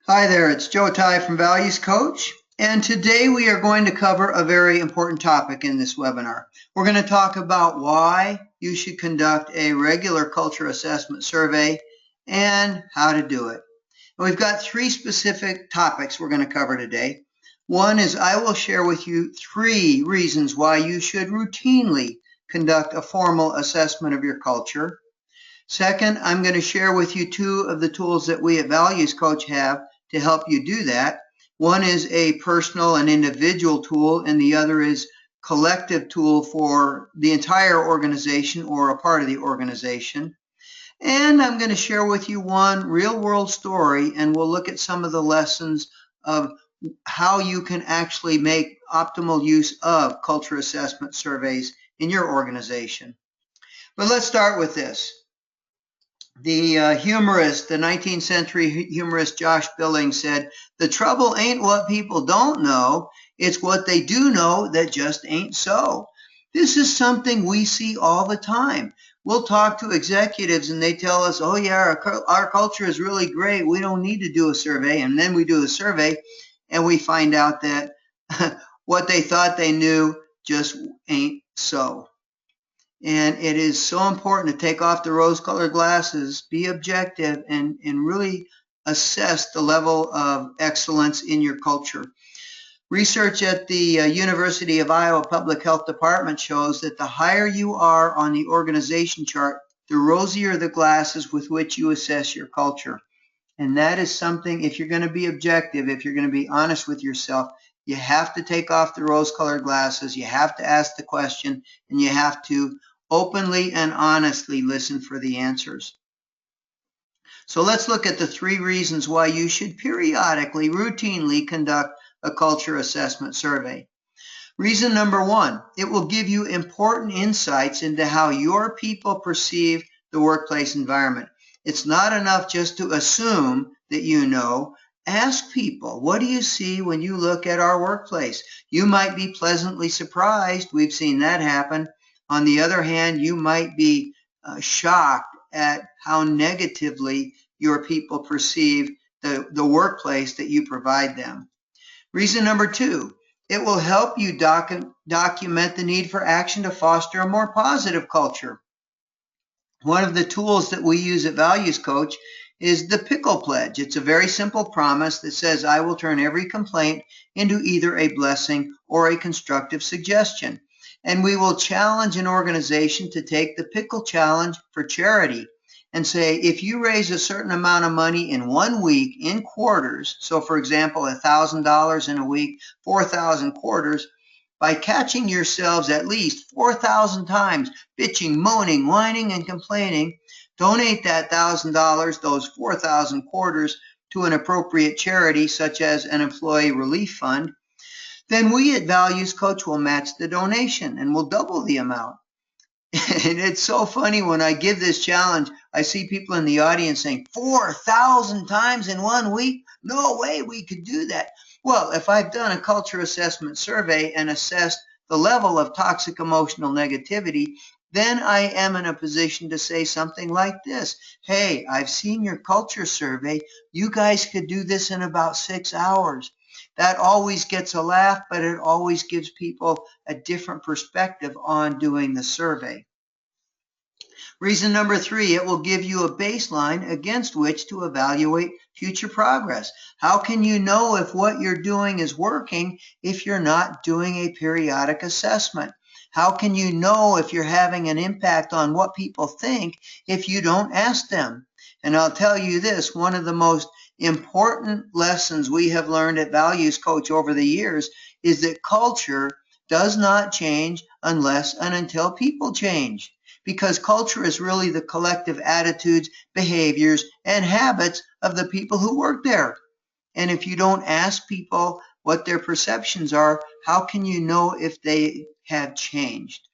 Hi there, it's Joe Ty from Values Coach, and today we are going to cover a very important topic in this webinar. We're going to talk about why you should conduct a regular culture assessment survey and how to do it. And we've got three specific topics we're going to cover today. One is I will share with you 3 reasons why you should routinely conduct a formal assessment of your culture. Second, I'm going to share with you 2 of the tools that we at Values Coach have to help you do that. One is a personal and individual tool, and the other is collective tool for the entire organization or a part of the organization. And I'm going to share with you one real-world story, and we'll look at some of the lessons of how you can actually make optimal use of culture assessment surveys in your organization. But let's start with this. The humorist, the 19th century humorist Josh Billings said, "The trouble ain't what people don't know, it's what they do know that just ain't so." This is something we see all the time. We'll talk to executives and they tell us, "Oh yeah, our culture is really great. We don't need to do a survey." And then we do a survey and we find out that what they thought they knew just ain't so. And it is so important to take off the rose-colored glasses, be objective, and really assess the level of excellence in your culture. Research at the University of Iowa Public Health Department shows that the higher you are on the organization chart, the rosier the glasses with which you assess your culture. And that is something, if you're going to be objective, if you're going to be honest with yourself, you have to take off the rose-colored glasses, you have to ask the question, and you have to openly and honestly listen for the answers. So let's look at the 3 reasons why you should periodically, routinely conduct a culture assessment survey. Reason number 1, it will give you important insights into how your people perceive the workplace environment. It's not enough just to assume that you know. Ask people, what do you see when you look at our workplace? You might be pleasantly surprised. We've seen that happen. On the other hand, you might be shocked at how negatively your people perceive the workplace that you provide them. Reason number 2, it will help you document the need for action to foster a more positive culture. One of the tools that we use at Values Coach is the Pickle Pledge. It's a very simple promise that says, I will turn every complaint into either a blessing or a constructive suggestion. And we will challenge an organization to take the Pickle Challenge for charity and say, if you raise a certain amount of money in 1 week in quarters, so for example, $1,000 in a week, 4,000 quarters, by catching yourselves at least 4,000 times bitching, moaning, whining, and complaining, donate that $1,000, those 4,000 quarters, to an appropriate charity such as an employee relief fund, then we at Values Coach will match the donation and we'll double the amount. And it's so funny when I give this challenge, I see people in the audience saying, 4,000 times in 1 week? No way we could do that. Well, if I've done a culture assessment survey and assessed the level of toxic emotional negativity, then I am in a position to say something like this. Hey, I've seen your culture survey. You guys could do this in about 6 hours. That always gets a laugh, but it always gives people a different perspective on doing the survey. Reason number 3, it will give you a baseline against which to evaluate future progress. How can you know if what you're doing is working if you're not doing a periodic assessment? How can you know if you're having an impact on what people think if you don't ask them? And I'll tell you this, one of the most important lessons we have learned at Values Coach over the years is that culture does not change unless and until people change. Because culture is really the collective attitudes, behaviors, and habits of the people who work there. And if you don't ask people what their perceptions are, how can you know if they have changed?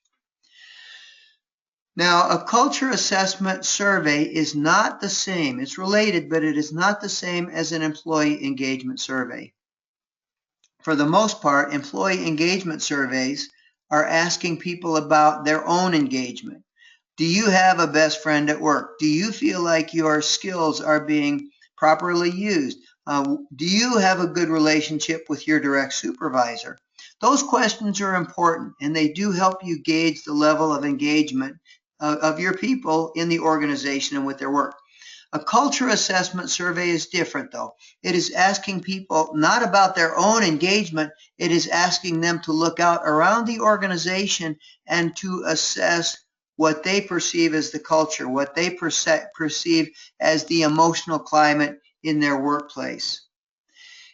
Now, a culture assessment survey is not the same. It's related, but it is not the same as an employee engagement survey. For the most part, employee engagement surveys are asking people about their own engagement. Do you have a best friend at work? Do you feel like your skills are being properly used? Do you have a good relationship with your direct supervisor? Those questions are important, and they do help you gauge the level of engagement of your people in the organization and with their work. A culture assessment survey is different, though. It is asking people not about their own engagement. It is asking them to look out around the organization and to assess what they perceive as the culture, what they perceive as the emotional climate in their workplace.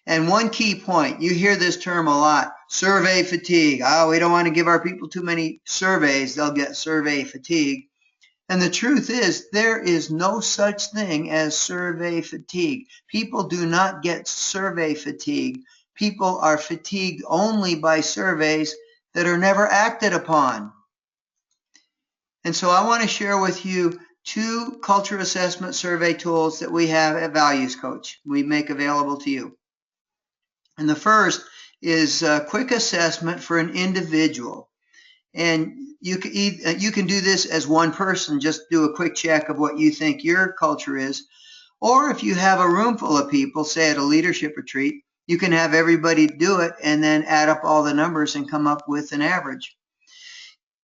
And one key point, you hear this term a lot, survey fatigue. Oh, we don't want to give our people too many surveys. They'll get survey fatigue. And the truth is, there is no such thing as survey fatigue. People do not get survey fatigue. People are fatigued only by surveys that are never acted upon. And so I want to share with you 2 culture assessment survey tools that we have at Values Coach. We make available to you. And the first is a quick assessment for an individual. And you can do this as one person, just do a quick check of what you think your culture is. Or if you have a room full of people, say at a leadership retreat, you can have everybody do it and then add up all the numbers and come up with an average.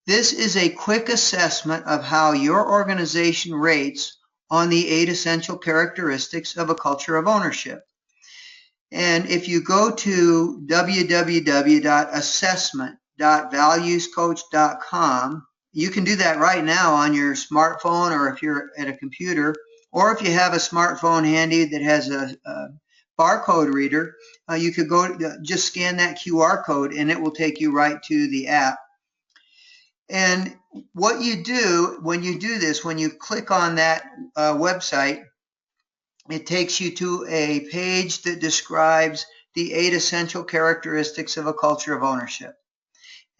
This is a quick assessment of how your organization rates on the 8 essential characteristics of a culture of ownership. And if you go to www.assessment.valuescoach.com, you can do that right now on your smartphone, or if you're at a computer, or if you have a smartphone handy that has a barcode reader, you could go just scan that QR code and it will take you right to the app. And what you do when you do this, when you click on that website, it takes you to a page that describes the 8 essential characteristics of a culture of ownership.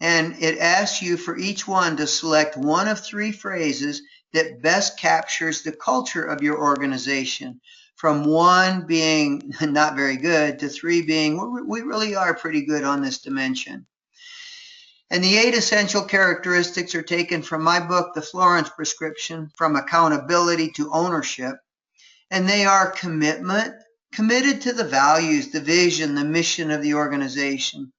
And it asks you for each one to select one of 3 phrases that best captures the culture of your organization, from 1 being not very good to 3 being we really are pretty good on this dimension. And the 8 essential characteristics are taken from my book, The Florence Prescription, From Accountability to Ownership. And they are commitment, committed to the values, the vision, the mission of the organization.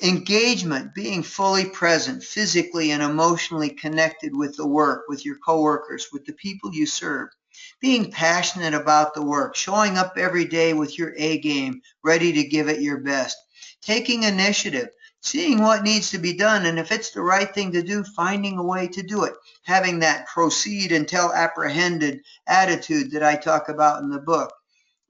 Engagement, being fully present, physically and emotionally connected with the work, with your coworkers, with the people you serve. Being passionate about the work, showing up every day with your A game, ready to give it your best. Taking initiative, seeing what needs to be done, and if it's the right thing to do, finding a way to do it. Having that proceed until apprehended attitude that I talk about in the book.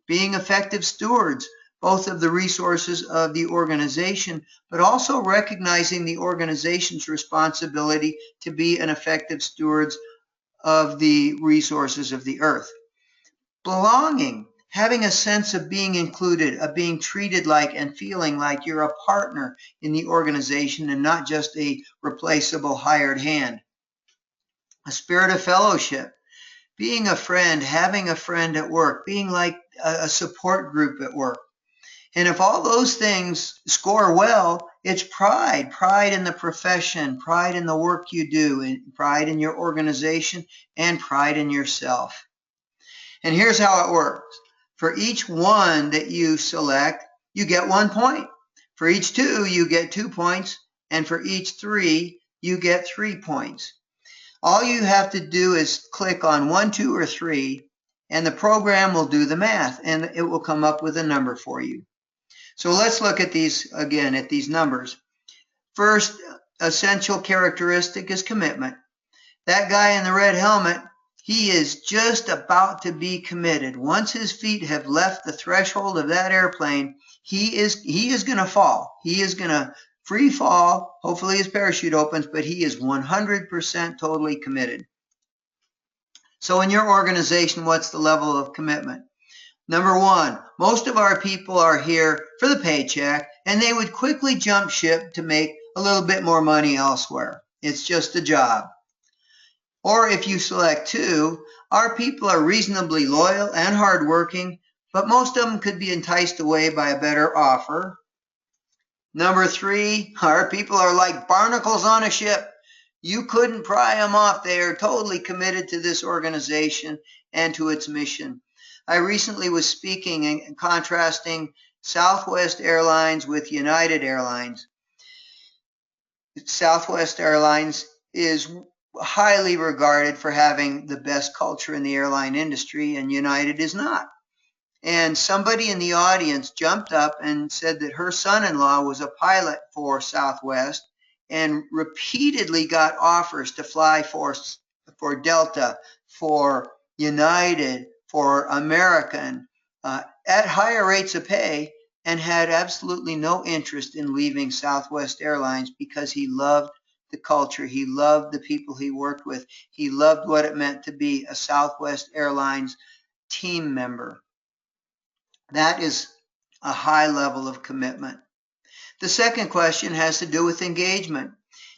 Being effective stewards, both of the resources of the organization, but also recognizing the organization's responsibility to be an effective stewards of the resources of the earth. Belonging, having a sense of being included, of being treated like and feeling like you're a partner in the organization and not just a replaceable hired hand. A spirit of fellowship, being a friend, having a friend at work, being like a support group at work. And if all those things score well, it's pride in the profession, pride in the work you do, and pride in your organization, and pride in yourself. And here's how it works. For each one that you select, you get 1 point. For each 2, you get 2 points. And for each 3, you get 3 points. All you have to do is click on 1, 2, or 3, and the program will do the math, and it will come up with a number for you. So let's look at these again, at these numbers. First essential characteristic is commitment. That guy in the red helmet, he is just about to be committed. Once his feet have left the threshold of that airplane, he is going to fall. He is going to free fall. Hopefully his parachute opens, but he is 100% totally committed. So in your organization, what's the level of commitment? Number 1, most of our people are here for the paycheck, and they would quickly jump ship to make a little bit more money elsewhere. It's just a job. Or if you select 2, our people are reasonably loyal and hardworking, but most of them could be enticed away by a better offer. Number 3, our people are like barnacles on a ship. You couldn't pry them off. They are totally committed to this organization and to its mission. I recently was speaking and contrasting Southwest Airlines with United Airlines. Southwest Airlines is highly regarded for having the best culture in the airline industry, and United is not. And somebody in the audience jumped up and said that her son-in-law was a pilot for Southwest and repeatedly got offers to fly for Delta, for United, for American, at higher rates of pay, and had absolutely no interest in leaving Southwest Airlines because he loved the culture, he loved the people he worked with, he loved what it meant to be a Southwest Airlines team member. That is a high level of commitment. The second question has to do with engagement.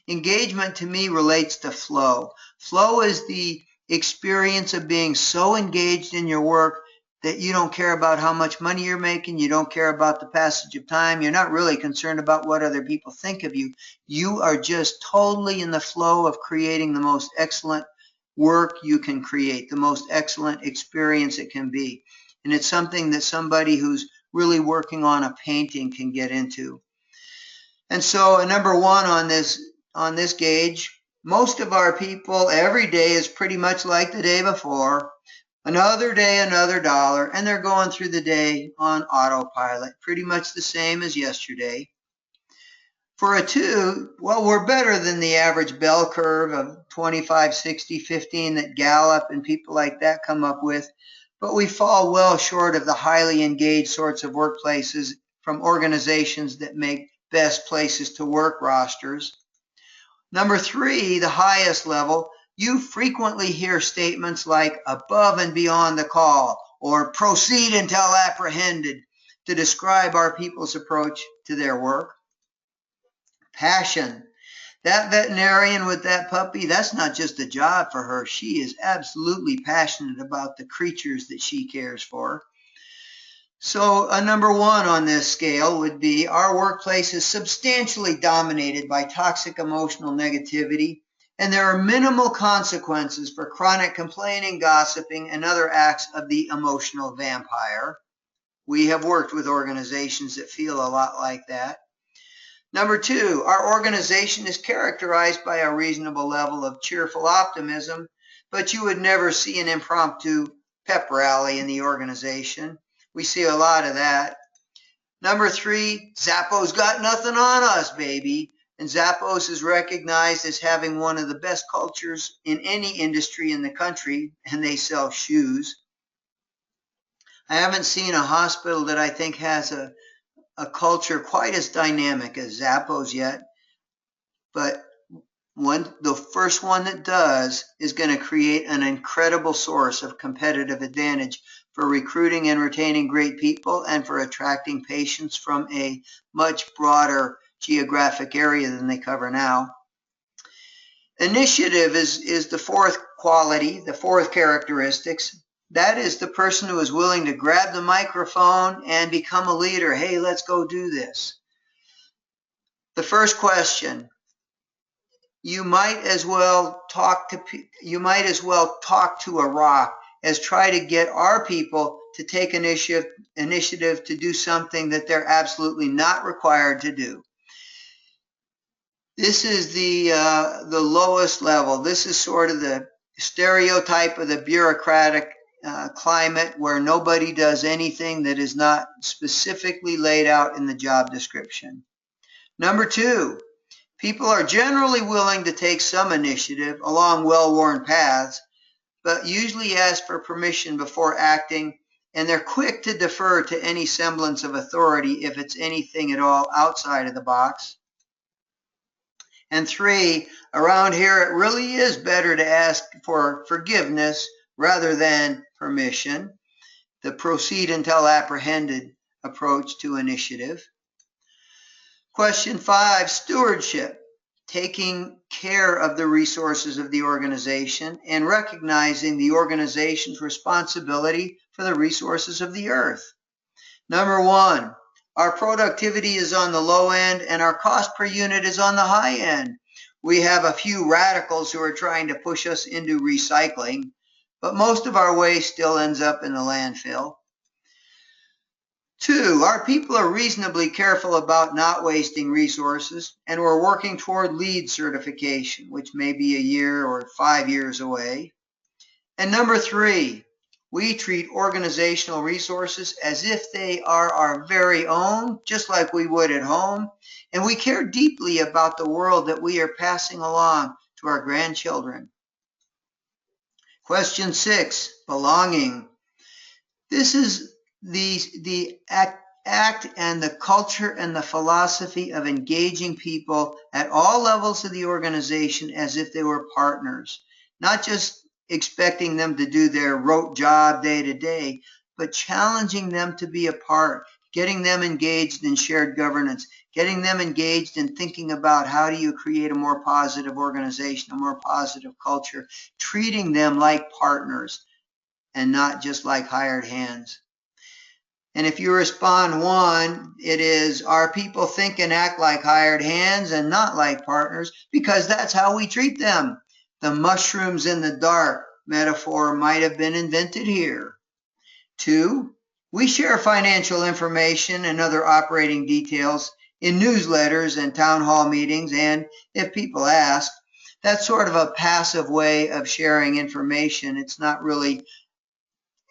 Engagement to me relates to flow. Flow is the experience of being so engaged in your work that you don't care about how much money you're making, you don't care about the passage of time, you're not really concerned about what other people think of you. You are just totally in the flow of creating the most excellent work you can create, the most excellent experience it can be. And it's something that somebody who's really working on a painting can get into. And so number one on this gauge, most of our people, every day is pretty much like the day before. Another day, another dollar, and they're going through the day on autopilot, pretty much the same as yesterday. For a 2, well, we're better than the average bell curve of 25, 60, 15 that Gallup and people like that come up with, but we fall well short of the highly engaged sorts of workplaces from organizations that make best places to work rosters. Number 3, the highest level, you frequently hear statements like above and beyond the call or proceed until apprehended to describe our people's approach to their work. Passion. That veterinarian with that puppy, that's not just a job for her. She is absolutely passionate about the creatures that she cares for. So a number 1 on this scale would be our workplace is substantially dominated by toxic emotional negativity, and there are minimal consequences for chronic complaining, gossiping, and other acts of the emotional vampire. We have worked with organizations that feel a lot like that. Number 2, our organization is characterized by a reasonable level of cheerful optimism, but you would never see an impromptu pep rally in the organization. We see a lot of that. Number 3, Zappos got nothing on us, baby. And Zappos is recognized as having one of the best cultures in any industry in the country, and they sell shoes. I haven't seen a hospital that I think has a culture quite as dynamic as Zappos yet, but the first one that does is going to create an incredible source of competitive advantage for recruiting and retaining great people and for attracting patients from a much broader geographic area than they cover now. Initiative is the fourth quality, the fourth characteristics. That is the person who is willing to grab the microphone and become a leader. Hey, let's go do this. The first question, you might as well talk to a rock as try to get our people to take initiative to do something that they're absolutely not required to do. This is the lowest level. This is sort of the stereotype of the bureaucratic climate where nobody does anything that is not specifically laid out in the job description. Number 2, people are generally willing to take some initiative along well-worn paths, but usually ask for permission before acting, and they're quick to defer to any semblance of authority if it's anything at all outside of the box. And 3, around here it really is better to ask for forgiveness rather than permission, the proceed until apprehended approach to initiative. Question 5, stewardship, taking care of the resources of the organization and recognizing the organization's responsibility for the resources of the earth. Number 1, our productivity is on the low end and our cost per unit is on the high end. We have a few radicals who are trying to push us into recycling, but most of our waste still ends up in the landfill. 2, our people are reasonably careful about not wasting resources, and we're working toward LEED certification, which may be a year or 5 years away. And number 3, we treat organizational resources as if they are our very own, just like we would at home, and we care deeply about the world that we are passing along to our grandchildren. Question 6, belonging. This is the act and the culture and the philosophy of engaging people at all levels of the organization as if they were partners, not just expecting them to do their rote job day to day, but challenging them to be a part, getting them engaged in shared governance, getting them engaged in thinking about how do you create a more positive organization, a more positive culture, treating them like partners and not just like hired hands. And if you respond 1, it is, our people think and act like hired hands and not like partners, because that's how we treat them. The mushrooms in the dark metaphor might have been invented here. 2, we share financial information and other operating details in newsletters and town hall meetings, and if people ask, that's sort of a passive way of sharing information. It's not really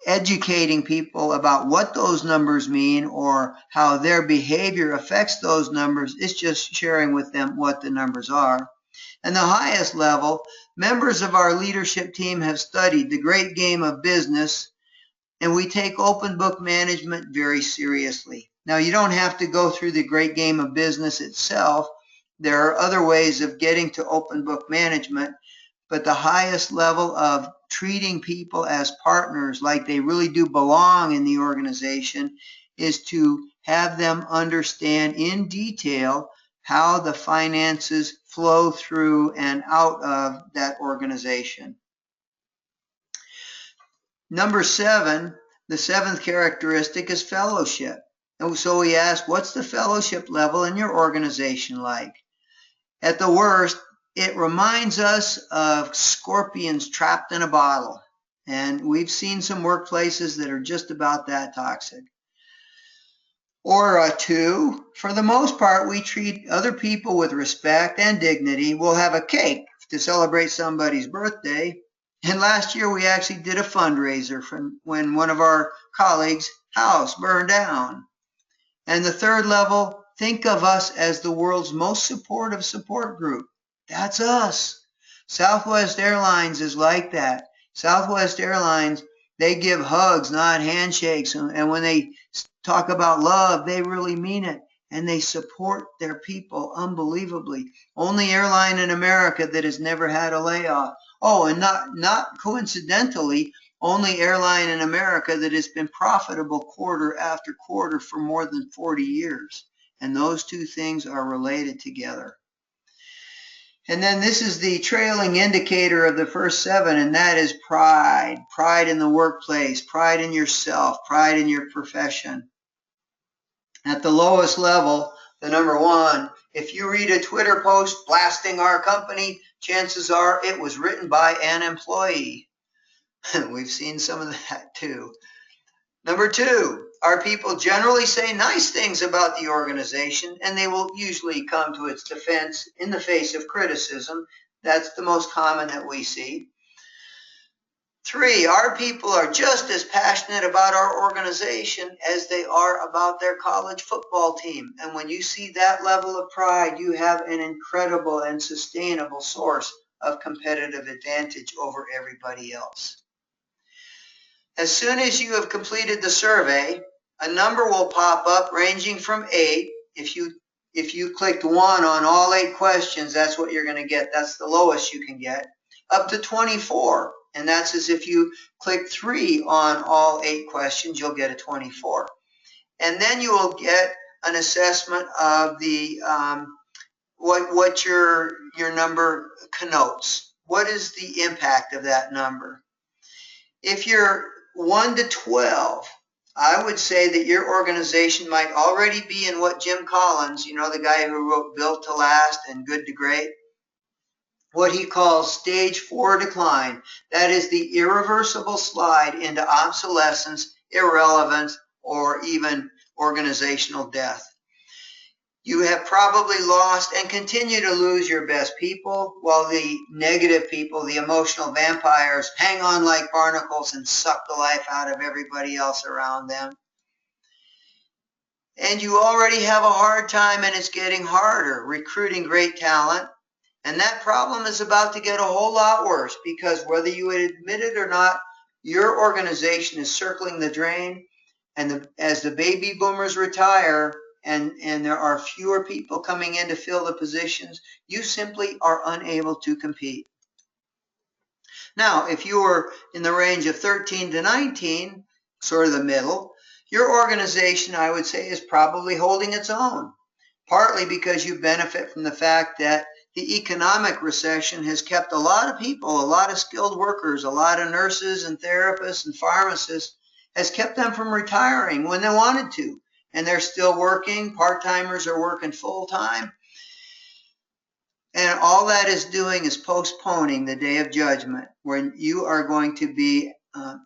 educating people about what those numbers mean or how their behavior affects those numbers. It's just sharing with them what the numbers are. And the highest level, members of our leadership team have studied the great game of business, and we take open book management very seriously. Now, you don't have to go through the great game of business itself. There are other ways of getting to open book management, but the highest level of treating people as partners, like they really do belong in the organization, is to have them understand in detail how the finances flow through and out of that organization. Number 7, the 7th characteristic is fellowship. And so we ask, what's the fellowship level in your organization like? At the worst, it reminds us of scorpions trapped in a bottle. And we've seen some workplaces that are just about that toxic. Or 2, for the most part, we treat other people with respect and dignity. We'll have a cake to celebrate somebody's birthday. And last year, we actually did a fundraiser from when one of our colleagues' house burned down. And the 3rd level, think of us as the world's most supportive support group. That's us. Southwest Airlines is like that. Southwest Airlines, they give hugs, not handshakes. And when they talk about love, they really mean it. And they support their people unbelievably. Only airline in America that has never had a layoff. Oh, and not coincidentally, only airline in America that has been profitable quarter after quarter for more than 40 years. And those two things are related together. And then this is the trailing indicator of the first 7, and that is pride. Pride in the workplace, pride in yourself, pride in your profession. At the lowest level, the number 1, if you read a Twitter post blasting our company, chances are it was written by an employee. We've seen some of that too. Number 2, our people generally say nice things about the organization, and they will usually come to its defense in the face of criticism. That's the most common that we see. 3, our people are just as passionate about our organization as they are about their college football team. And when you see that level of pride, you have an incredible and sustainable source of competitive advantage over everybody else. As soon as you have completed the survey, a number will pop up ranging from 8. If you clicked 1 on all 8 questions, that's what you're going to get. That's the lowest you can get. Up to 24. And that's as if you click 3 on all 8 questions, you'll get a 24. And then you will get an assessment of the what your number connotes. What is the impact of that number? If you're 1 to 12, I would say that your organization might already be in what Jim Collins, the guy who wrote Built to Last and Good to Great, what he calls stage 4 decline. That is the irreversible slide into obsolescence, irrelevance, or even organizational death. You have probably lost and continue to lose your best people, while the negative people, the emotional vampires, hang on like barnacles and suck the life out of everybody else around them. And you already have a hard time, and it's getting harder recruiting great talent. And that problem is about to get a whole lot worse, because whether you admit it or not, your organization is circling the drain. And as the baby boomers retire and there are fewer people coming in to fill the positions, you simply are unable to compete. Now, if you are in the range of 13 to 19, sort of the middle, your organization, I would say, is probably holding its own, partly because you benefit from the fact that the economic recession has kept a lot of people, a lot of skilled workers, a lot of nurses and therapists and pharmacists, has kept them from retiring when they wanted to. And they're still working. Part-timers are working full-time. And all that is doing is postponing the day of judgment, when you are going to be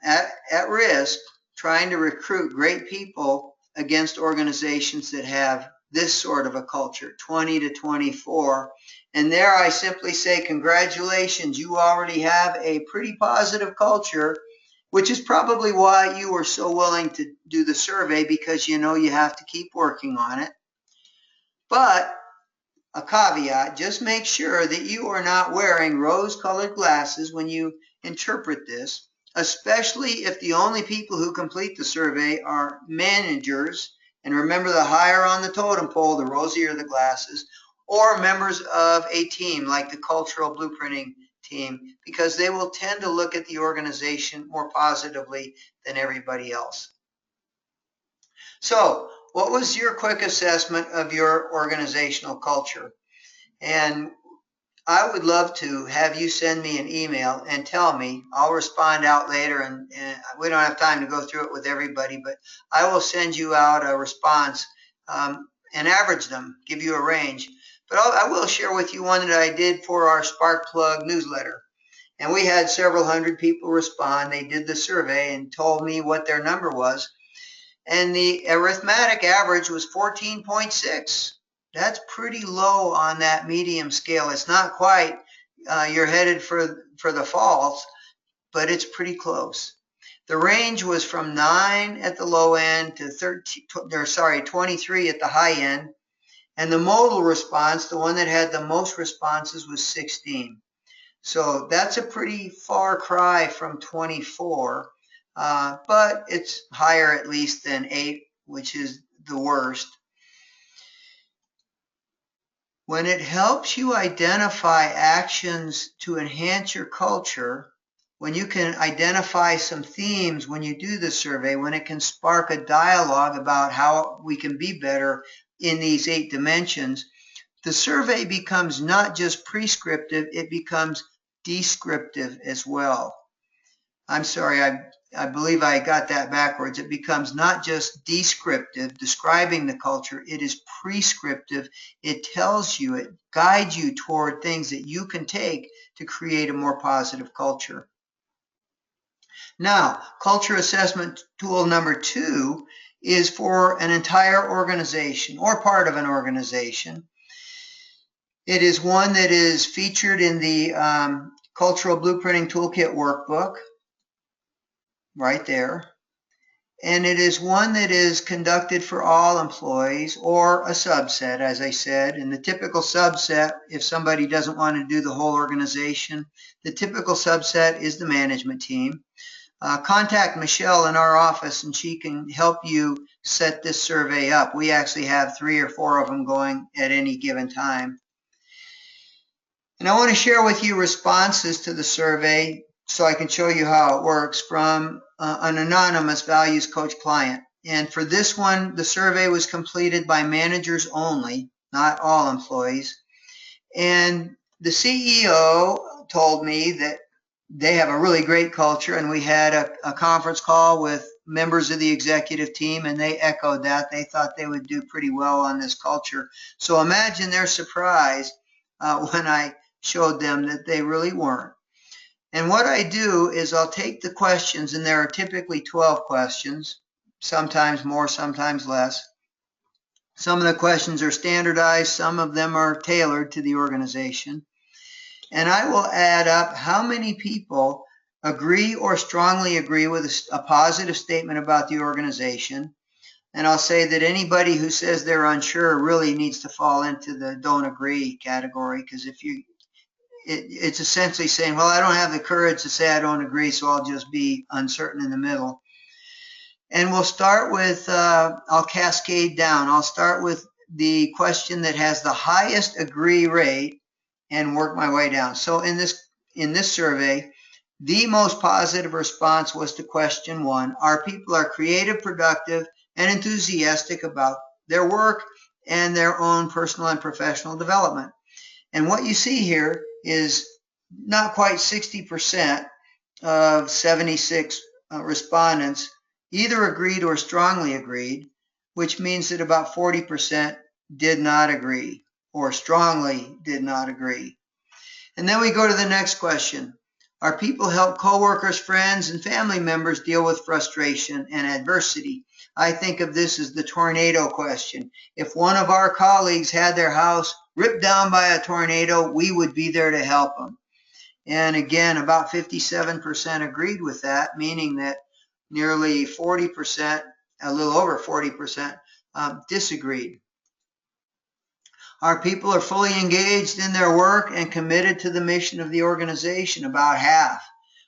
at risk trying to recruit great people against organizations that have this sort of a culture, 20 to 24. And there I simply say, congratulations, you already have a pretty positive culture, which is probably why you were so willing to do the survey, because you know you have to keep working on it. But a caveat, just make sure that you are not wearing rose-colored glasses when you interpret this, especially if the only people who complete the survey are managers. And remember, the higher on the totem pole, the rosier the glasses, or members of a team like the Cultural Blueprinting team, because they will tend to look at the organization more positively than everybody else. So, what was your quick assessment of your organizational culture? And I would love to have you send me an email and tell me. I'll respond out later, and we don't have time to go through it with everybody, but I will send you out a response and average them, give you a range. But I will share with you one that I did for our Spark Plug newsletter. And we had several hundred people respond. They did the survey and told me what their number was. And the arithmetic average was 14.6. That's pretty low on that medium scale. It's not quite you're headed for the falls, but it's pretty close. The range was from 9 at the low end to 23 at the high end. And the modal response, the one that had the most responses, was 16. So that's a pretty far cry from 24, but it's higher at least than 8, which is the worst. When it helps you identify actions to enhance your culture, when you can identify some themes when you do the survey, when it can spark a dialogue about how we can be better in these 8 dimensions, the survey becomes not just prescriptive, it becomes descriptive as well. I'm sorry, I believe I got that backwards. It becomes not just descriptive, describing the culture, it is prescriptive. It tells you, it guides you toward things that you can take to create a more positive culture. Now, culture assessment tool number 2 is for an entire organization or part of an organization. It is one that is featured in the Cultural Blueprinting Toolkit workbook, right there. And it is one that is conducted for all employees or a subset, as I said. And the typical subset, if somebody doesn't want to do the whole organization, the typical subset is the management team. Contact Michelle in our office and she can help you set this survey up. We actually have 3 or 4 of them going at any given time. And I want to share with you responses to the survey so I can show you how it works from an anonymous values coach client. And for this one, the survey was completed by managers only, not all employees. And the CEO told me that they have a really great culture, and we had a conference call with members of the executive team, and they echoed that. They thought they would do pretty well on this culture. So imagine their surprise when I showed them that they really weren't. And what I do is I'll take the questions, and there are typically 12 questions, sometimes more, sometimes less. Some of the questions are standardized, some of them are tailored to the organization. And I will add up how many people agree or strongly agree with a positive statement about the organization. And I'll say that anybody who says they're unsure really needs to fall into the don't agree category, because it's essentially saying, well, I don't have the courage to say I don't agree, so I'll just be uncertain in the middle. And we'll start with, I'll cascade down. I'll start with the question that has the highest agree rate and work my way down. So in this survey, the most positive response was to question 1. Our people are creative, productive, and enthusiastic about their work and their own personal and professional development. And what you see here is not quite 60% of 76 respondents either agreed or strongly agreed, which means that about 40% did not agree or strongly did not agree. And then we go to the next question. Our people help coworkers, friends, and family members deal with frustration and adversity. I think of this as the tornado question. If one of our colleagues had their house ripped down by a tornado, we would be there to help them. And again, about 57% agreed with that, meaning that nearly 40%, a little over 40%, disagreed. Our people are fully engaged in their work and committed to the mission of the organization, about half,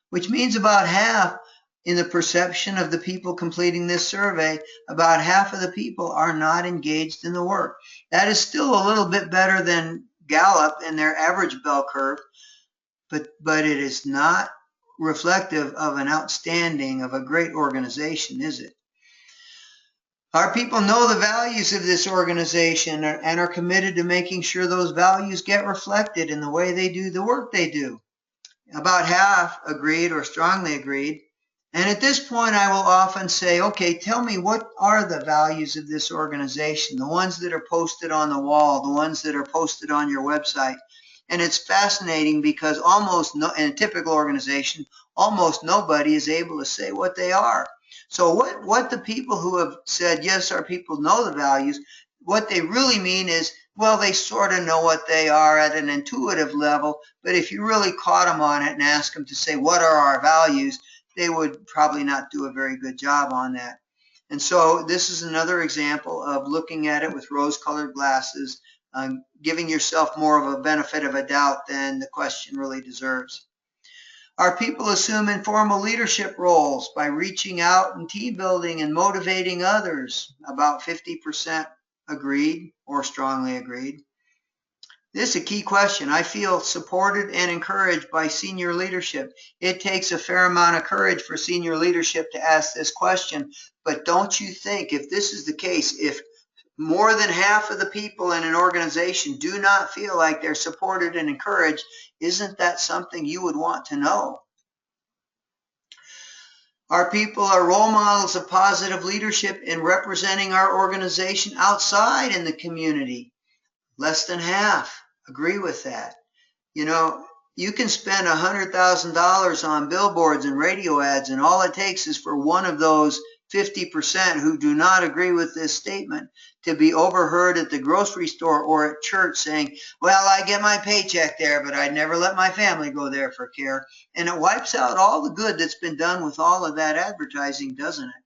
which means about half, in the perception of the people completing this survey, about half of the people are not engaged in the work. That is still a little bit better than Gallup in their average bell curve, but it is not reflective of a great organization, is it? Our people know the values of this organization and are committed to making sure those values get reflected in the way they do the work they do. About half agreed or strongly agreed. And at this point, I will often say, okay, tell me, what are the values of this organization? The ones that are posted on the wall, the ones that are posted on your website. And it's fascinating because in a typical organization, almost nobody is able to say what they are. So what the people who have said, yes, our people know the values, what they really mean is, well, they sort of know what they are at an intuitive level, but if you really caught them on it and asked them to say, what are our values, they would probably not do a very good job on that. And so this is another example of looking at it with rose-colored glasses, giving yourself more of a benefit of a doubt than the question really deserves. Our people assume informal leadership roles by reaching out and team building and motivating others. About 50% agreed or strongly agreed. This is a key question. I feel supported and encouraged by senior leadership. It takes a fair amount of courage for senior leadership to ask this question, but don't you think, if this is the case, if more than half of the people in an organization do not feel like they're supported and encouraged, isn't that something you would want to know? Our people are role models of positive leadership in representing our organization outside in the community. Less than half agree with that. You know, you can spend $100,000 on billboards and radio ads, and all it takes is for one of those 50% who do not agree with this statement to be overheard at the grocery store or at church saying, well, I get my paycheck there, but I'd never let my family go there for care. And it wipes out all the good that's been done with all of that advertising, doesn't it?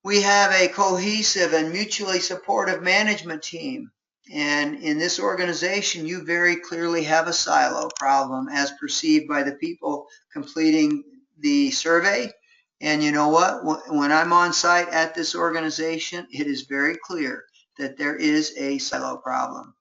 We have a cohesive and mutually supportive management team. And in this organization, you very clearly have a silo problem as perceived by the people completing the survey. And you know what? When I'm on site at this organization, it is very clear that there is a silo problem.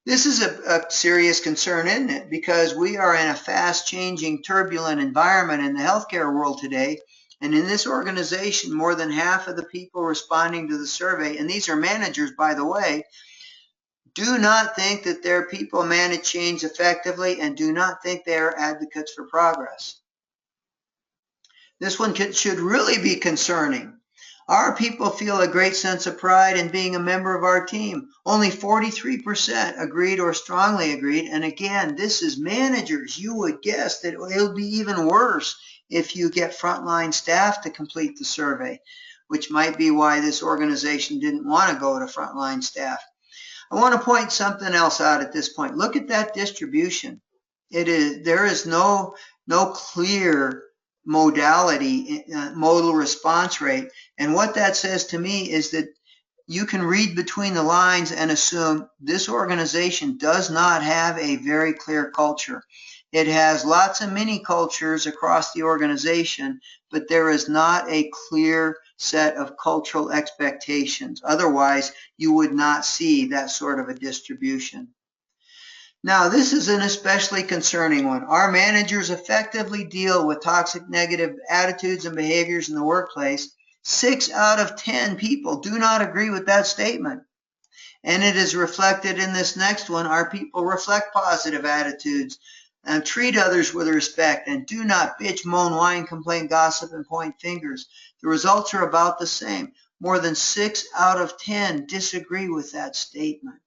This is a serious concern, isn't it? Because we are in a fast-changing, turbulent environment in the healthcare world today. And in this organization, more than half of the people responding to the survey, and these are managers, by the way, do not think that their people manage change effectively and do not think they are advocates for progress. This one should really be concerning. Our people feel a great sense of pride in being a member of our team. Only 43% agreed or strongly agreed. And again, this is managers. You would guess that it'll be even worse if you get frontline staff to complete the survey, which might be why this organization didn't want to go to frontline staff. I want to point something else out at this point. Look at that distribution. There is no clear modality, modal response rate. And what that says to me is that you can read between the lines and assume this organization does not have a very clear culture. It has lots of mini cultures across the organization, but there is not a clear set of cultural expectations. Otherwise, you would not see that sort of a distribution. Now, this is an especially concerning one. Our managers effectively deal with toxic negative attitudes and behaviors in the workplace. 6 out of 10 people do not agree with that statement. And it is reflected in this next one. Our people reflect positive attitudes and treat others with respect and do not bitch, moan, whine, complain, gossip, and point fingers. The results are about the same. More than 6 out of 10 disagree with that statement.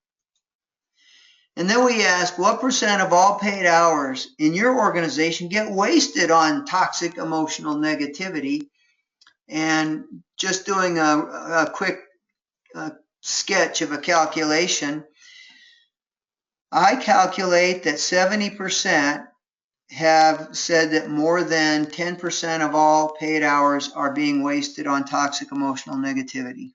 And then we ask, what percent of all paid hours in your organization get wasted on toxic emotional negativity? And just doing a quick sketch of a calculation, I calculate that 70% have said that more than 10% of all paid hours are being wasted on toxic emotional negativity.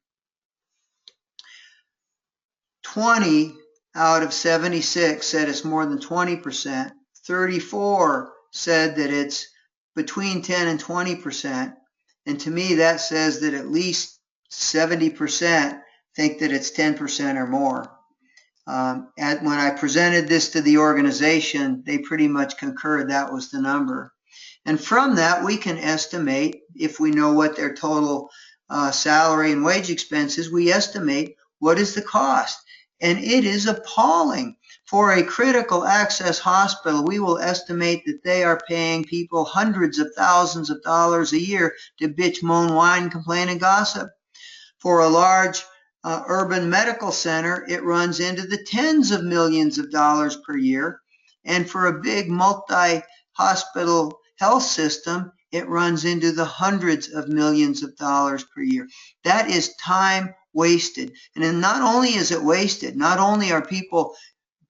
20 out of 76 said it's more than 20%. 34 said that it's between 10 and 20%. And to me, that says that at least 70% think that it's 10% or more. When I presented this to the organization, they pretty much concurred that was the number. And from that, we can estimate, if we know what their total salary and wage expenses, we estimate what is the cost. And it is appalling. For a critical access hospital, we will estimate that they are paying people hundreds of thousands of dollars a year to bitch, moan, whine, complain, and gossip. For a large urban medical center, it runs into the tens of millions of dollars per year. And for a big multi-hospital health system, it runs into the hundreds of millions of dollars per year. That is time wasted. And then not only is it wasted, not only are people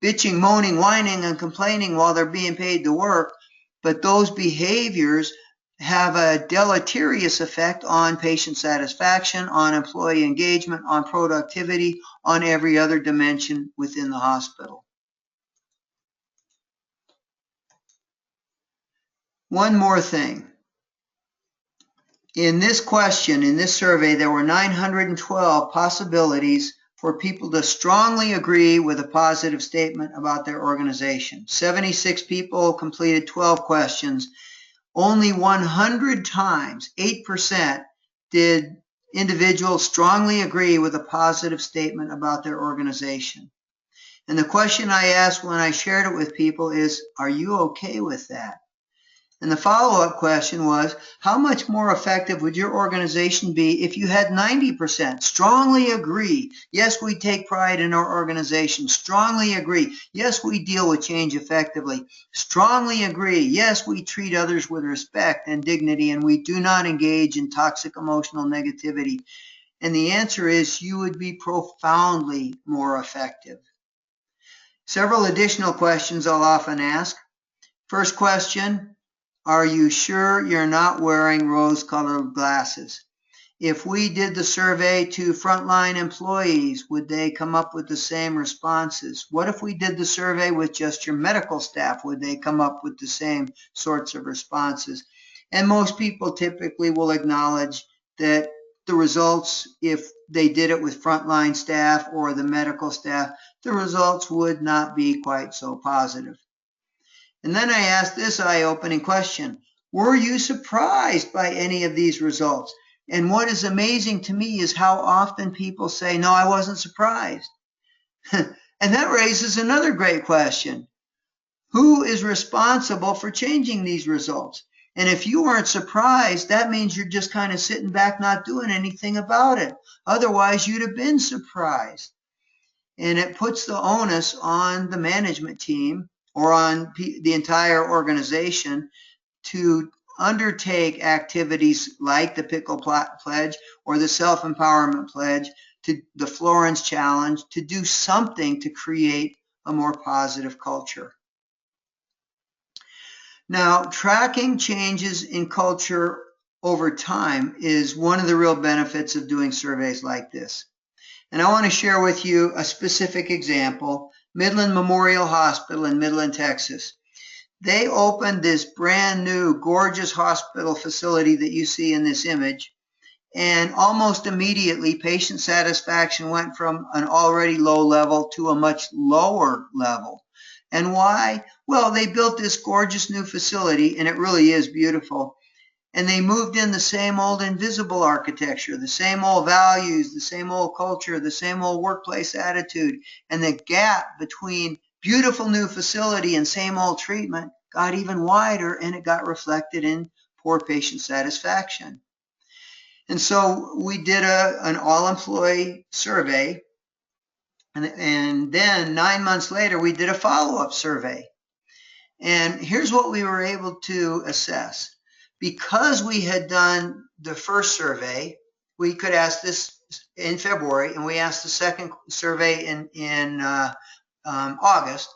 bitching, moaning, whining, and complaining while they're being paid to work, but those behaviors have a deleterious effect on patient satisfaction, on employee engagement, on productivity, on every other dimension within the hospital. One more thing. In this question, in this survey, there were 912 possibilities for people to strongly agree with a positive statement about their organization. 76 people completed 12 questions. Only 100 times, 8%, did individuals strongly agree with a positive statement about their organization. And the question I asked when I shared it with people is, are you okay with that? And the follow-up question was, how much more effective would your organization be if you had 90% strongly agree? Yes, we take pride in our organization. Strongly agree. Yes, we deal with change effectively. Strongly agree. Yes, we treat others with respect and dignity, and we do not engage in toxic emotional negativity. And the answer is you would be profoundly more effective. Several additional questions I'll often ask. First question, are you sure you're not wearing rose-colored glasses? If we did the survey to frontline employees, would they come up with the same responses? What if we did the survey with just your medical staff? Would they come up with the same sorts of responses? And most people typically will acknowledge that the results, if they did it with frontline staff or the medical staff, the results would not be quite so positive. And then I asked this eye-opening question. Were you surprised by any of these results? And what is amazing to me is how often people say, no, I wasn't surprised. And that raises another great question. Who is responsible for changing these results? And if you weren't surprised, that means you're just kind of sitting back not doing anything about it. Otherwise, you'd have been surprised. And it puts the onus on the management team or on the entire organization to undertake activities like the Pickle Pledge or the Self-Empowerment Pledge, to the Florence Challenge, to do something to create a more positive culture. Now, tracking changes in culture over time is one of the real benefits of doing surveys like this. And I want to share with you a specific example. Midland Memorial Hospital in Midland, Texas. They opened this brand new, gorgeous hospital facility that you see in this image. And almost immediately, patient satisfaction went from an already low level to a much lower level. And why? Well, they built this gorgeous new facility, and it really is beautiful. And they moved in the same old invisible architecture, the same old values, the same old culture, the same old workplace attitude. And the gap between beautiful new facility and same old treatment got even wider, and it got reflected in poor patient satisfaction. And so we did an all-employee survey. And then 9 months later, we did a follow-up survey. And here's what we were able to assess. Because we had done the first survey, we could ask this in February, and we asked the second survey in August.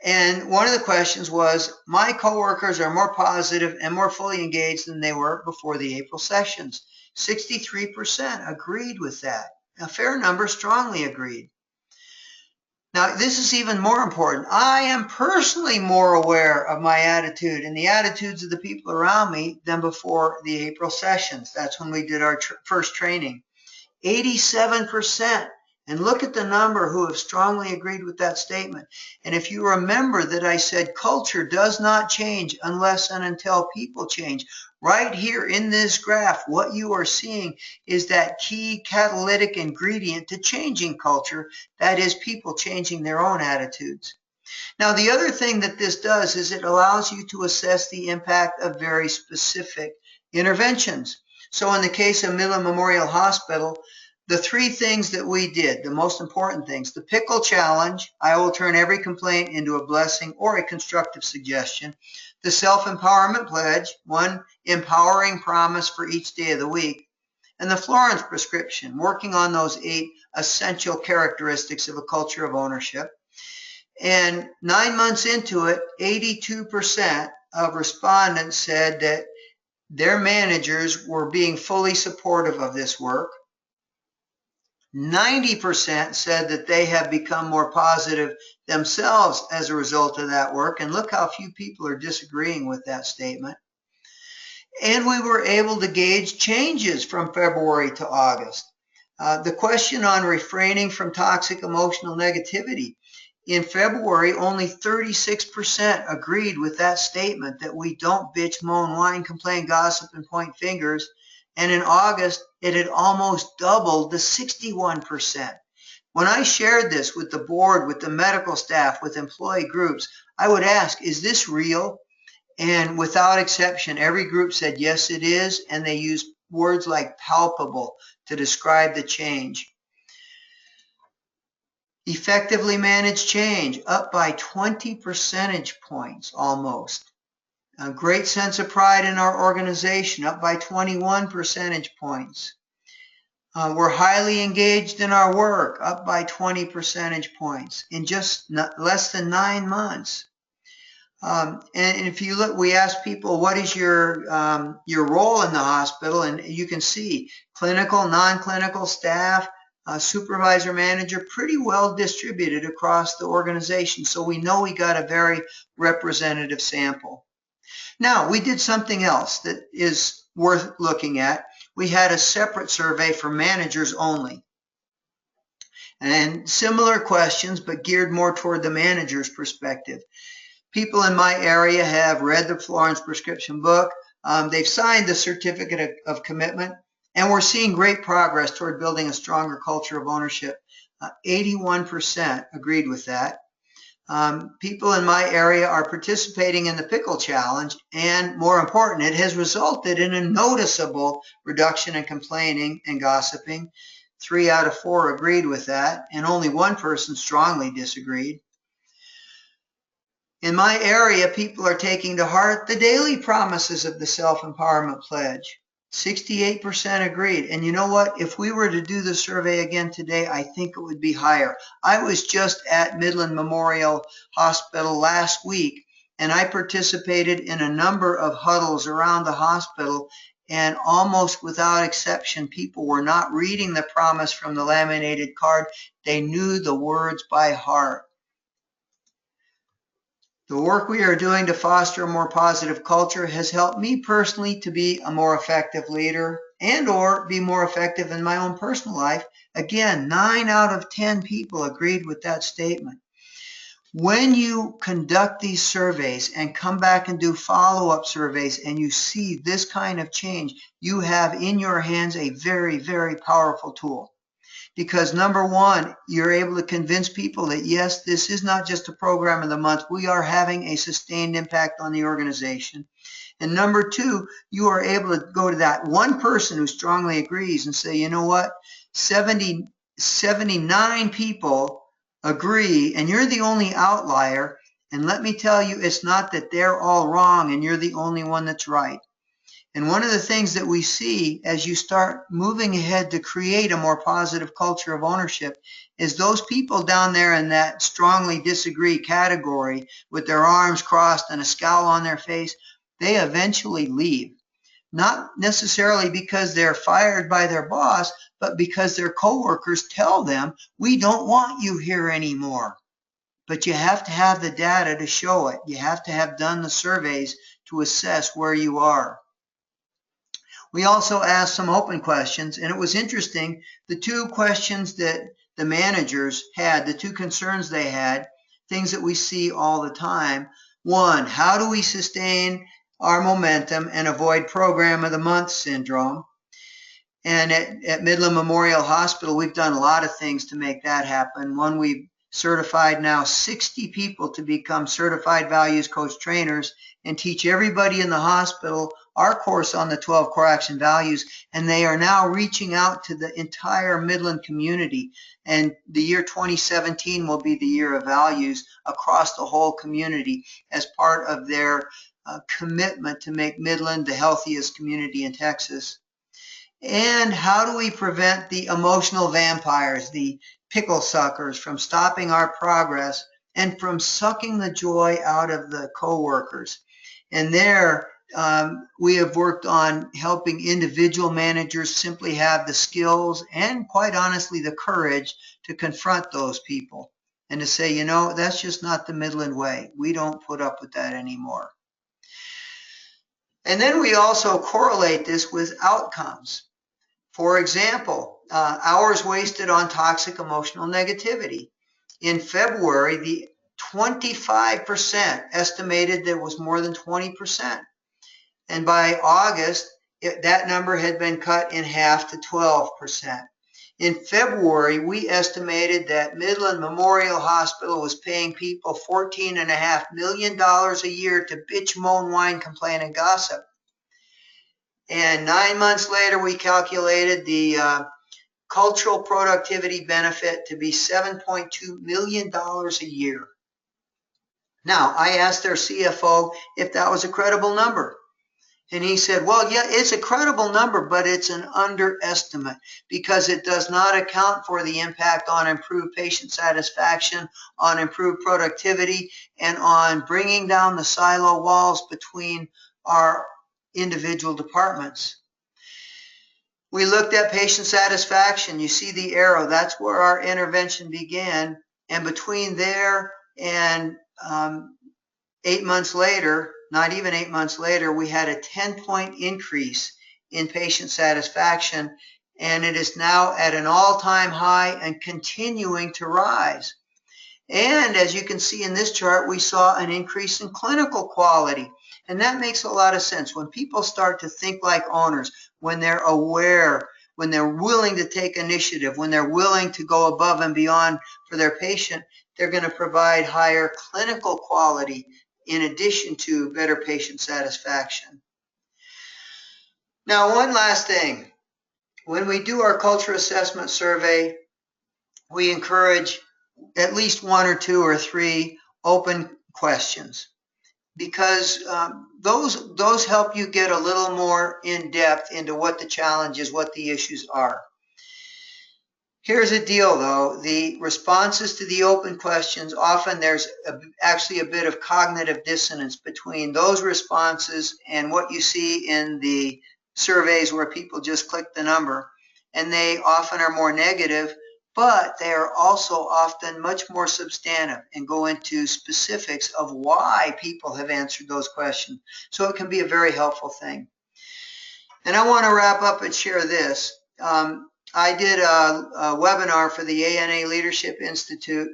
And one of the questions was, my coworkers are more positive and more fully engaged than they were before the April sessions. 63% agreed with that. A fair number strongly agreed. Now, this is even more important. I am personally more aware of my attitude and the attitudes of the people around me than before the April sessions. That's when we did our first training. 87%. And look at the number who have strongly agreed with that statement. And if you remember that I said culture does not change unless and until people change. Right here in this graph, what you are seeing is that key catalytic ingredient to changing culture, that is people changing their own attitudes. Now, the other thing that this does is it allows you to assess the impact of very specific interventions. So in the case of Midland Memorial Hospital, the three things that we did, the most important things: the Pickle Challenge, I will turn every complaint into a blessing or a constructive suggestion; the Self-Empowerment Pledge, one empowering promise for each day of the week; and the Florence Prescription, working on those 8 essential characteristics of a culture of ownership. And 9 months into it, 82% of respondents said that their managers were being fully supportive of this work. 90% said that they have become more positive themselves as a result of that work. And look how few people are disagreeing with that statement. And we were able to gauge changes from February to August. The question on refraining from toxic emotional negativity. In February, only 36% agreed with that statement, that we don't bitch, moan, whine, complain, gossip, and point fingers. And in August, it had almost doubled to 61%. When I shared this with the board, with the medical staff, with employee groups, I would ask, is this real? And without exception, every group said, yes, it is. And they used words like palpable to describe the change. Effectively managed change, up by 20 percentage points almost. A great sense of pride in our organization, up by 21 percentage points. We're highly engaged in our work, up by 20 percentage points in just less than 9 months. And if you look, we asked people, what is your role in the hospital? And you can see clinical, non-clinical staff, supervisor, manager, pretty well distributed across the organization. So we know we got a very representative sample. Now, we did something else that is worth looking at. We had a separate survey for managers only. And similar questions, but geared more toward the manager's perspective. People in my area have read the Florence Prescription book. They've signed the certificate of commitment, and we're seeing great progress toward building a stronger culture of ownership. 81% agreed with that. People in my area are participating in the Pickle Challenge, and more important, it has resulted in a noticeable reduction in complaining and gossiping. 3 out of 4 agreed with that, and only one person strongly disagreed. In my area, people are taking to heart the daily promises of the Self-Empowerment Pledge. 68% agreed. And you know what? If we were to do the survey again today, I think it would be higher. I was just at Midland Memorial Hospital last week, and I participated in a number of huddles around the hospital, and almost without exception, people were not reading the promise from the laminated card. They knew the words by heart. The work we are doing to foster a more positive culture has helped me personally to be a more effective leader and or be more effective in my own personal life. Again, 9 out of 10 people agreed with that statement. When you conduct these surveys and come back and do follow-up surveys and you see this kind of change, you have in your hands a very, very powerful tool. Because number one, you're able to convince people that yes, this is not just a program of the month. We are having a sustained impact on the organization. And number two, you are able to go to that one person who strongly agrees and say, you know what, 79 people agree, and you're the only outlier. And let me tell you, it's not that they're all wrong and you're the only one that's right. And one of the things that we see as you start moving ahead to create a more positive culture of ownership is those people down there in that strongly disagree category with their arms crossed and a scowl on their face, they eventually leave. Not necessarily because they're fired by their boss, but because their coworkers tell them, we don't want you here anymore. But you have to have the data to show it. You have to have done the surveys to assess where you are. We also asked some open questions, and it was interesting. The 2 questions that the managers had, the 2 concerns they had, things that we see all the time. 1, how do we sustain our momentum and avoid program of the month syndrome? And at Midland Memorial Hospital, we've done a lot of things to make that happen. 1, we've certified now 60 people to become certified values coach trainers and teach everybody in the hospital our course on the 12 core action values, and they are now reaching out to the entire Midland community. And the year 2017 will be the year of values across the whole community as part of their commitment to make Midland the healthiest community in Texas. And how do we prevent the emotional vampires, the pickle suckers, from stopping our progress and from sucking the joy out of the coworkers? And there, we have worked on helping individual managers simply have the skills and, quite honestly, the courage to confront those people and to say, you know, that's just not the Midland way. We don't put up with that anymore. And then we also correlate this with outcomes. For example, hours wasted on toxic emotional negativity. In February, the 25% estimated there was more than 20%. And by August, that number had been cut in half to 12%. In February, we estimated that Midland Memorial Hospital was paying people $14.5 million a year to bitch, moan, whine, complain, and gossip. And 9 months later, we calculated the cultural productivity benefit to be $7.2 million a year. Now, I asked their CFO if that was a credible number. And he said, well, yeah, it's a credible number, but it's an underestimate because it does not account for the impact on improved patient satisfaction, on improved productivity, and on bringing down the silo walls between our individual departments. We looked at patient satisfaction. You see the arrow. That's where our intervention began. And between there and 8 months later, not even 8 months later, we had a 10-point increase in patient satisfaction, and it is now at an all-time high and continuing to rise. And as you can see in this chart, we saw an increase in clinical quality. And that makes a lot of sense. When people start to think like owners, when they're aware, when they're willing to take initiative, when they're willing to go above and beyond for their patient, They're going to provide higher clinical quality in addition to better patient satisfaction. Now, one last thing. When we do our culture assessment survey, we encourage at least 1 or 2 or 3 open questions, because those help you get a little more in depth into what the challenge is, what the issues are. Here's the deal though, the responses to the open questions, often there's actually a bit of cognitive dissonance between those responses and what you see in the surveys where people just click the number, and they often are more negative, but they are also often much more substantive and go into specifics of why people have answered those questions. So it can be a very helpful thing. And I want to wrap up and share this. I did a webinar for the ANA Leadership Institute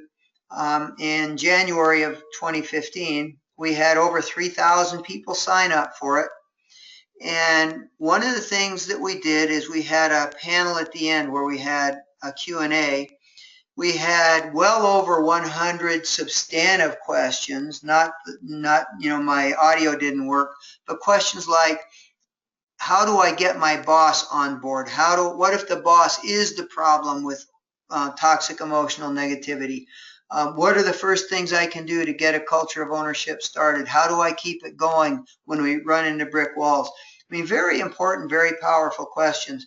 in January of 2015. We had over 3,000 people sign up for it. And one of the things that we did is we had a panel at the end where we had a Q&A. We had well over 100 substantive questions, not my audio didn't work, but questions like, how do I get my boss on board? What if the boss is the problem with toxic emotional negativity? What are the first things I can do to get a culture of ownership started? How do I keep it going when we run into brick walls? I mean, very important, very powerful questions.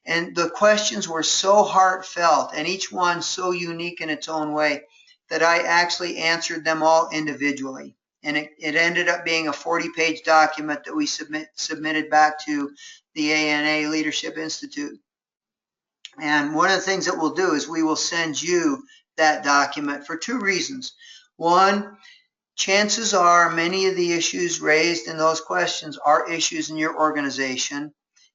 And the questions were so heartfelt and each one so unique in its own way that I actually answered them all individually. And it ended up being a 40-page document that we submitted back to the ANA Leadership Institute. And one of the things that we'll do is we will send you that document for 2 reasons. One, chances are many of the issues raised in those questions are issues in your organization.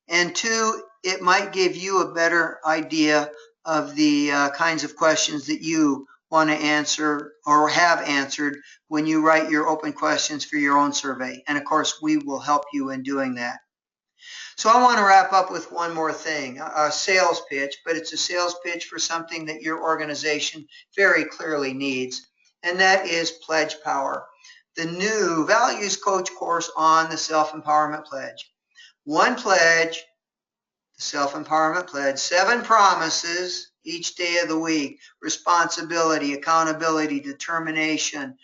And 2, it might give you a better idea of the kinds of questions that you want to answer or have answered when you write your open questions for your own survey. And of course, we will help you in doing that. So I want to wrap up with one more thing, a sales pitch, but it's a sales pitch for something that your organization very clearly needs, and that is Pledge Power, the new Values Coach course on the Self-Empowerment Pledge. 1 pledge, the Self-Empowerment Pledge, 7 promises each day of the week: responsibility, accountability, determination,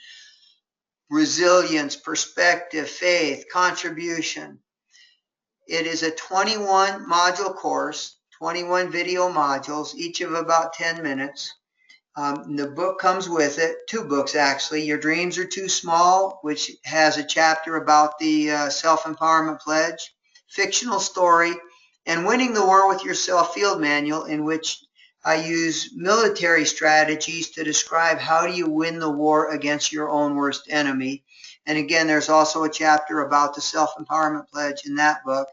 resilience, perspective, faith, contribution. It is a 21 module course, 21 video modules, each of about 10 minutes. The book comes with it, 2 books actually. Your Dreams Are Too Small, which has a chapter about the Self-Empowerment Pledge, Fictional Story, and Winning the War with Yourself Field Manual, in which I use military strategies to describe how do you win the war against your own worst enemy. And again, there's also a chapter about the Self-Empowerment Pledge in that book.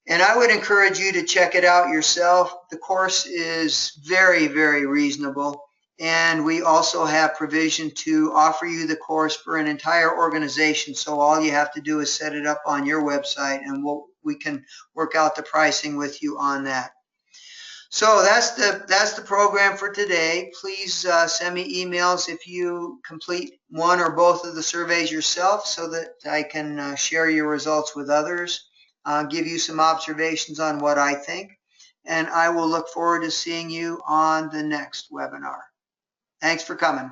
And I would encourage you to check it out yourself. The course is very, very reasonable. And we also have provision to offer you the course for an entire organization. So all you have to do is set it up on your website, and we can work out the pricing with you on that. So that's the program for today. Please send me emails if you complete one or both of the surveys yourself, so that I can share your results with others, give you some observations on what I think, and I will look forward to seeing you on the next webinar. Thanks for coming.